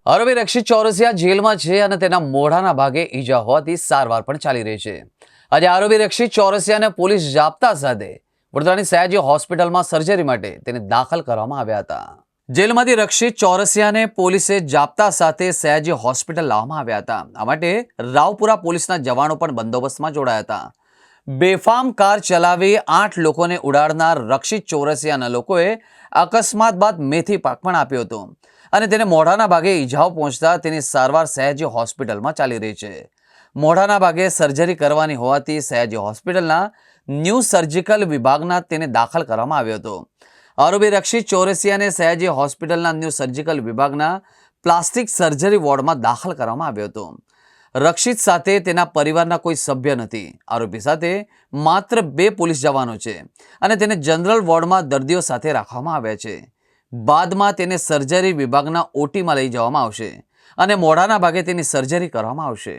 આરોપી રક્ષિત ચોરસિયા જેલમાં છે અને તેના મોઢાના ભાગે ઈજા હોવાથી સારવાર પણ ચાલી રહી છે। આજે આરોપી રક્ષિત ચોરસિયાને પોલીસ જાપ્તા સાથે વડોદરાની સયાજી હોસ્પિટલમાં સર્જરી માટે તેને દાખલ કરવામાં આવ્યા હતા। જેલમાંથી રક્ષિત ચોરસિયાને પોલીસે જાપ્તા સાથે સયાજી હોસ્પિટલ લાવવામાં આવ્યા હતા। આ માટે રાવપુરા પોલીસના જવાનો પણ બંદોબસ્તમાં જોડાયા હતા। બેફામ કાર ચલાવી 8 લોકોને ઉડાડનાર રક્ષિત ચોરસિયાના લોકોએ અકસ્માત બાદ મેથી પાક પણ આપ્યો હતો અને તેને મોઢાના ભાગે ઈજાઓ પહોંચતા તેની સારવાર સયાજી હોસ્પિટલમાં ચાલી રહી છે। મોઢાના ભાગે સર્જરી કરવાની હોવાથી સયાજી હોસ્પિટલના ન્યૂ સર્જિકલ વિભાગના તેને દાખલ કરવામાં આવ્યો હતો। આરોપી રક્ષિત ચોરસિયાને સયાજી હોસ્પિટલના ન્યૂ સર્જિકલ વિભાગના પ્લાસ્ટિક સર્જરી વોર્ડમાં દાખલ કરવામાં આવ્યો હતો। રક્ષિત સાથે તેના પરિવારના કોઈ સભ્ય નથી। આરોપી સાથે માત્ર 2 પોલીસ જવાનો છે અને તેને જનરલ વોર્ડમાં દર્દીઓ સાથે રાખવામાં આવ્યા છે। બાદમાં તેને સર્જરી વિભાગના ઓટીમાં લઈ જવામાં આવશે અને મોઢાના ભાગે તેની સર્જરી કરવામાં આવશે।